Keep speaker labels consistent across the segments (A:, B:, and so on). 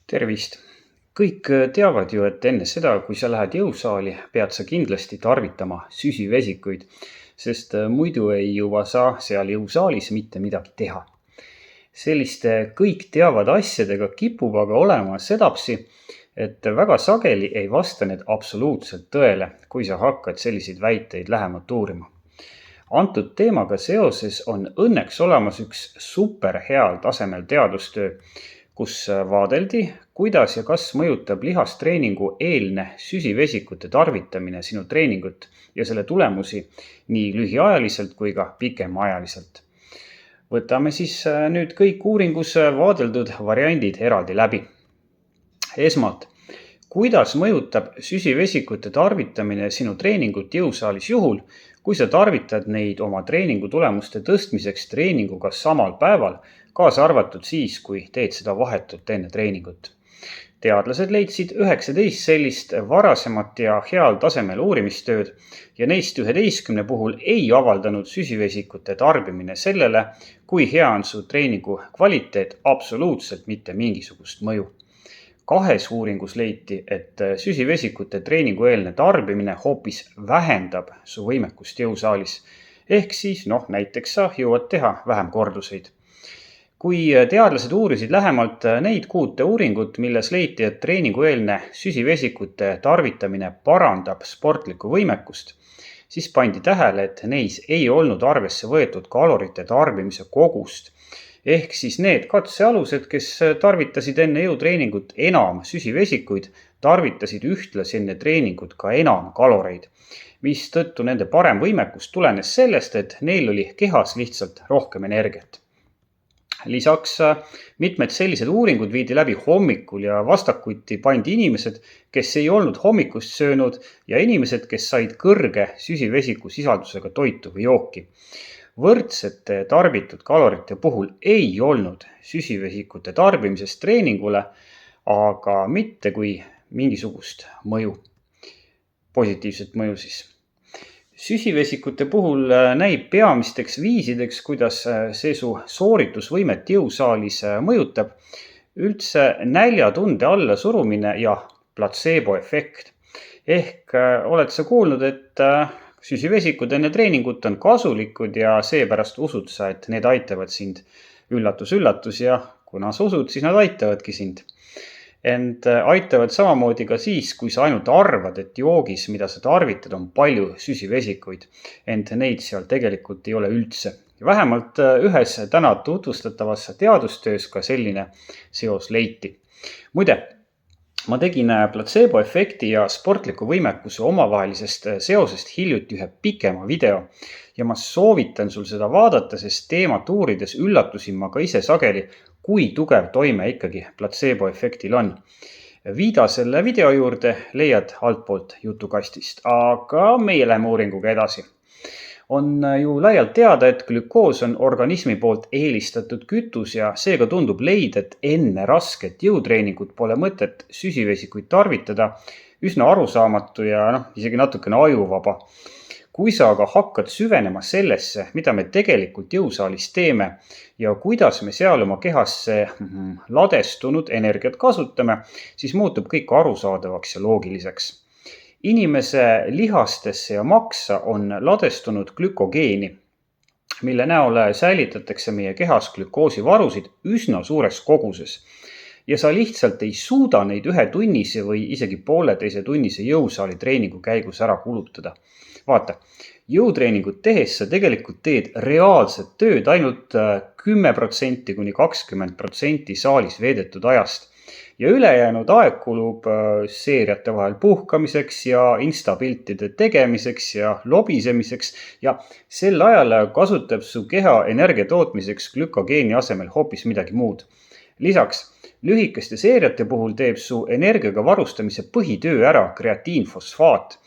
A: Tervist! Kõik teavad ju, et enne seda, kui sa lähed jõusaali, pead sa kindlasti tarvitama süsivesikuid, sest muidu ei jõua sa seal jõusaalis mitte midagi teha. Selliste kõik teavad asjadega kipub aga olema sedapsi, et väga sageli ei vasta need absoluutselt tõele, kui sa hakkad selliseid väiteid lähemalt uurima. Antud teemaga seoses on õnneks olemas üks super heal tasemel teadustöö, kus vaadeldi, kuidas ja kas mõjutab lihastreeningu eelne süsivesikute tarvitamine sinu treeningut ja selle tulemusi nii lühiajaliselt kui ka pikemaajaliselt. Võtame siis nüüd kõik uuringus vaadeldud variandid eraldi läbi. Esmalt, kuidas mõjutab süsivesikute tarvitamine sinu treeningut jõusaalis juhul, kui sa tarvitad neid oma treeningu tulemuste tõstmiseks treeninguga samal päeval, kaasa arvatud siis, kui teed seda vahetult enne treeningut. Teadlased leidsid 19 sellist varasemat ja heal tasemel uurimistööd ja neist 11 puhul ei avaldanud süsivesikute tarbimine sellele, kui hea on su treeningu kvaliteet, absoluutselt mitte mingisugust mõju. 2 uuringus leiti, et süsivesikute treeningueelne tarbimine hoopis vähendab su võimekust jõusaalis. Ehk siis näiteks sa jõuad teha vähem korduseid. Kui teadlased uurisid lähemalt neid 6 uuringut, milles leiti, et treeningueelne süsivesikute tarvitamine parandab sportlikku võimekust, siis pandi tähele, et neis ei olnud arvesse võetud kalorite tarbimise kogust. Ehk siis need katsealused, kes tarvitasid enne jõutreeningut enam süsivesikuid, tarvitasid ühtlasi enne treeningut ka enam kaloreid, mistõttu nende parem võimekus tulenes sellest, et neil oli kehas lihtsalt rohkem energiat. Lisaks mitmed sellised uuringud viidi läbi hommikul ja vastakuti pandi inimesed, kes ei olnud hommikust söönud ja inimesed, kes said kõrge süsivesiku sisaldusega toitu või jooki. Võrdsete tarbitud kalorite puhul ei olnud süsivesikute tarbimisest treeningule, aga mitte kui mingisugust mõju, positiivset mõju siis. Süsivesikute puhul näib peamisteks viisideks, kuidas see su sooritusvõimet jõusaalis mõjutab, üldse näljatunde alla surumine ja platseeboefekt. Ehk oled sa kuulnud, et süsivesikud enne treeningut on kasulikud ja seepärast usud sa, et need aitavad sind. Üllatus ja kuna sa usud, siis nad aitavadki sind. Ent aitavad samamoodi ka siis, kui sa ainult arvad, et joogis, mida sa tarvitad, on palju süsivesikuid. Ent neid seal tegelikult ei ole üldse. Vähemalt ühes täna tutvustatavas teadustöös ka selline seos leiti. Muide, ma tegin platseeboefekti ja sportliku võimekuse omavahelisest seosest hiljuti ühe pikema video ja ma soovitan sul seda vaadata, sest teemat uurides üllatusin ma ka ise sageli, kui tugev toime ikkagi platseeboefektil on. Viida selle video juurde leiad altpoolt jutukastist, aga meie läheme uuringuga edasi. On ju laialt teada, et glükoos on organismi poolt eelistatud kütus ja seega tundub leida, et enne rasket jõutreeningut pole mõtet süsivesikuid tarvitada, üsna arusaamatu ja isegi natukene ajuvaba. Kui sa aga hakkad süvenema sellesse, mida me tegelikult jõusaalis teeme ja kuidas me seal oma kehasse ladestunud energiat kasutame, siis muutub kõik arusaadavaks ja loogiliseks. Inimese lihastesse ja maksa on ladestunud glükogeeni, mille näol säilitatakse meie kehas glükoosivarusid üsna suures koguses. Ja sa lihtsalt ei suuda neid 1 tunnise või isegi 1,5 tunnise jõusaali treeningu käigus ära kulutada. Vaata, jõutreeningut tehes sa tegelikult teed reaalset tööd ainult 10% kuni 20% saalis veedetud ajast. Ja ülejäänud aeg kulub seeriate vahel puhkamiseks ja instapiltide tegemiseks ja lobisemiseks ja sel ajal kasutab su keha energia tootmiseks glükogeeni asemel hoopis midagi muud. Lisaks, lühikeste seeriate puhul teeb su energiaga varustamise põhitöö ära kreatiinfosfaat,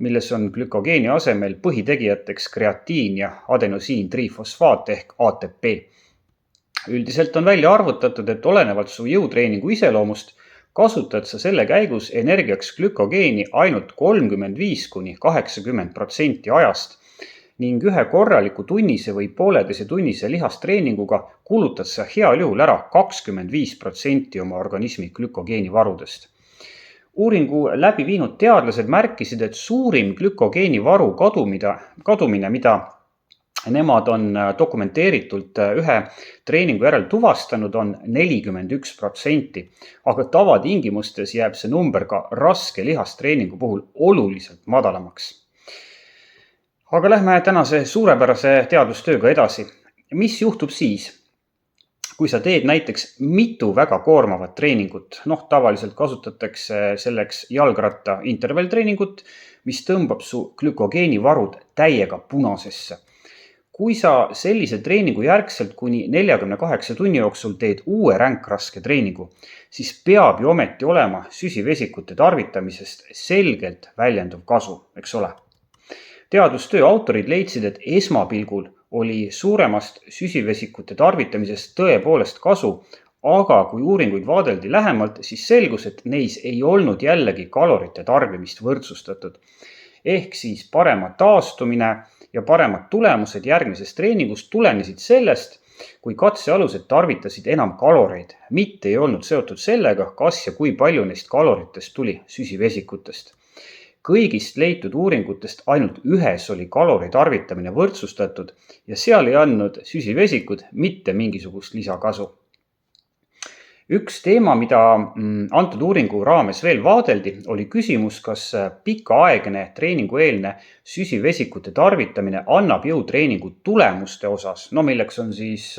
A: milles on glükogeeni asemel põhitegijateks kreatiin ja adenosiin-trifosfaat ehk ATP. Üldiselt on välja arvutatud, et olenevalt su jõutreeningu iseloomust kasutad sa selle käigus energiaks glükogeeni ainult 35–80% ajast. ning ühe korraliku tunnise või pooleteise tunnise lihastreeninguga kulutad sa heal juhul ära 25% oma organismi glükogeenivarudest. Uuringu läbi viinud teadlased märkisid, et suurim glükogeenivaru kadumine, mida nemad on dokumenteeritult ühe treeningu järel tuvastanud, on 41%, aga tavatingimustes jääb see number ka raske lihastreeningu puhul oluliselt madalamaks. Aga lähme tänase suurepärase teadustööga edasi. Mis juhtub siis, kui sa teed näiteks mitu väga koormavat treeningut? Tavaliselt kasutatakse selleks jalgratta intervalltreeningut, mis tõmbab su glükogeenivarud täiega punasesse. Kui sa sellise treeningu järgselt kuni 48 tunni jooksul teed uue ränkraske treeningu, siis peab ju ometi olema süsivesikute tarvitamisest selgelt väljenduv kasu, eks ole? Teadustöö autorid leidsid, et esmapilgul oli suuremast süsivesikute tarvitamisest tõepoolest kasu, aga kui uuringuid vaadeldi lähemalt, siis selgus, et neis ei olnud jällegi kalorite tarbimist võrdsustatud. Ehk siis parema taastumine ja paremad tulemused järgmisest treeningust tulenesid sellest, kui katsealused tarvitasid enam kaloreid, mitte ei olnud seotud sellega, kas ja kui palju neist kaloritest tuli süsivesikutest. Kõigist leitud uuringutest ainult ühes oli kalori tarvitamine võrdsustatud ja seal ei andnud süsivesikud mitte mingisugust lisakasu. Üks teema, mida antud uuringu raames veel vaadeldi, oli küsimus, kas pikaaegne treeningueelne süsivesikute tarvitamine annab jõutreeningu tulemuste osas, milleks on siis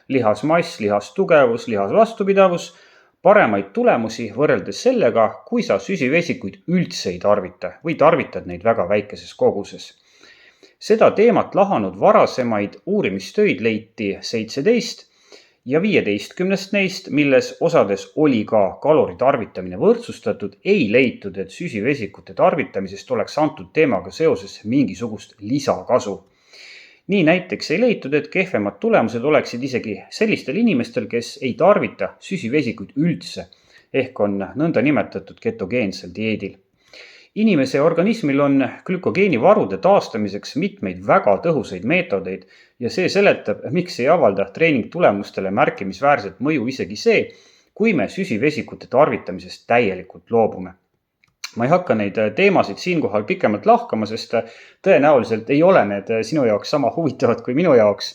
A: lihasmass, lihastugevus, lihasvastupidavus, paremaid tulemusi võrreldes sellega, kui sa süsivesikuid üldse ei tarvita või tarvitad neid väga väikeses koguses. Seda teemat lahanud varasemaid uurimistöid leiti 17 ja 15 neist, milles osades oli ka kalori tarvitamine võrdsustatud, ei leitud, et süsivesikute tarvitamisest oleks antud teemaga seoses mingisugust lisakasu. Nii näiteks ei leitud, et kehvemad tulemused oleksid isegi sellistel inimestel, kes ei tarvita süsivesikuid üldse, ehk on nõnda nimetatud ketogeensel dieedil. Inimese organismil on glükogeenivarude taastamiseks mitmeid väga tõhusaid meetodeid ja see seletab, miks ei avalda treeningtulemustele märkimisväärset mõju isegi see, kui me süsivesikute tarvitamisest täielikult loobume. Ma ei hakka neid teemasid siinkohal pikemalt lahkama, sest tõenäoliselt ei ole need sinu jaoks sama huvitavad kui minu jaoks.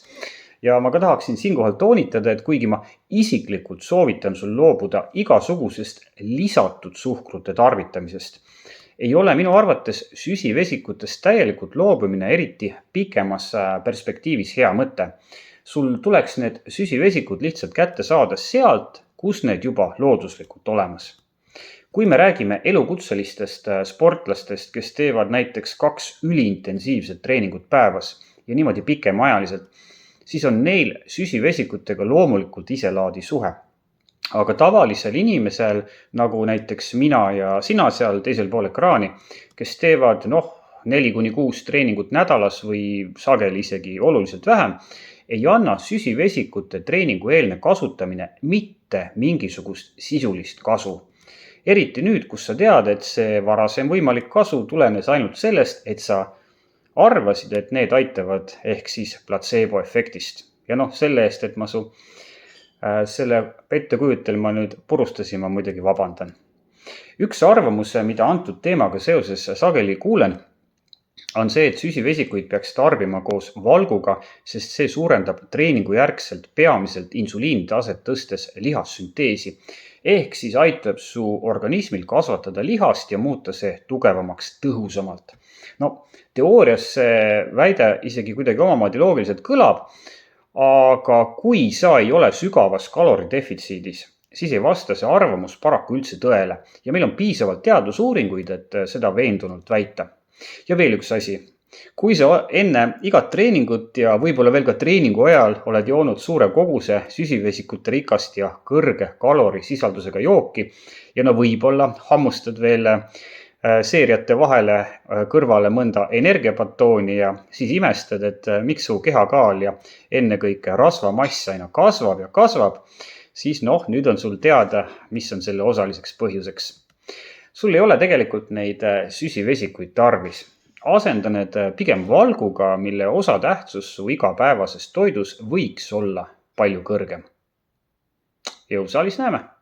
A: Ja ma ka tahaksin siinkohal toonitada, et kuigi ma isiklikult soovitan sul loobuda igasugusest lisatud suhkrute tarvitamisest, ei ole minu arvates süsivesikutest täielikult loobumine eriti pikemas perspektiivis hea mõte. Sul tuleks need süsivesikud lihtsalt kätte saada sealt, kus need juba looduslikult olemas. Kui me räägime elukutselistest sportlastest, kes teevad näiteks 2 üliintensiivset treeningut päevas ja niimoodi pikemaajaliselt, siis on neil süsivesikutega loomulikult iselaadi suhe. Aga tavalisel inimesel, nagu näiteks mina ja sina seal teisel pool ekraani, kes teevad 4-6 treeningut nädalas või sageli isegi oluliselt vähem, ei anna süsivesikute treeningueelne kasutamine mitte mingisugust sisulist kasu. Eriti nüüd, kus sa tead, et see varasem võimalik kasu tulenes ainult sellest, et sa arvasid, et need aitavad ehk siis placebo-efektist. Ja selle eest, et ma su selle pettekujutelma nüüd purustasin, ma muidugi vabandan. Üks arvamus, mida antud teemaga seoses sageli kuulen, on see, et süsivesikuid peaks tarbima koos valguga, sest see suurendab treeningu järgselt peamiselt insuliini taset tõstes lihassünteesi. Ehk siis aitab su organismil kasvatada lihast ja muuta see tugevamaks tõhusamalt. Teoorias see väide isegi kuidagi omamoodi loogiliselt kõlab, aga kui sa ei ole sügavas kaloridefitsiidis, siis ei vasta see arvamus paraku üldse tõele ja meil on piisavalt teadusuuringuid, et seda veendunult väita. Ja veel üks asi. Kui sa enne igat treeningut ja võib-olla veel ka treeningu ajal oled joonud suure koguse süsivesikute rikast ja kõrge kalorisisaldusega jooki ja võib-olla hammustad veel seeriate vahele kõrvale mõnda energiapatooni ja siis imestad, et miks su kehakaal ja ennekõike rasvamass aina kasvab ja kasvab, siis nüüd on sul teada, mis on selle osaliseks põhjuseks. Sul ei ole tegelikult neid süsivesikuid tarvis. asenda need pigem valguga, mille osatähtsus su igapäevases toidus võiks olla palju kõrgem. Jõusaalis näeme!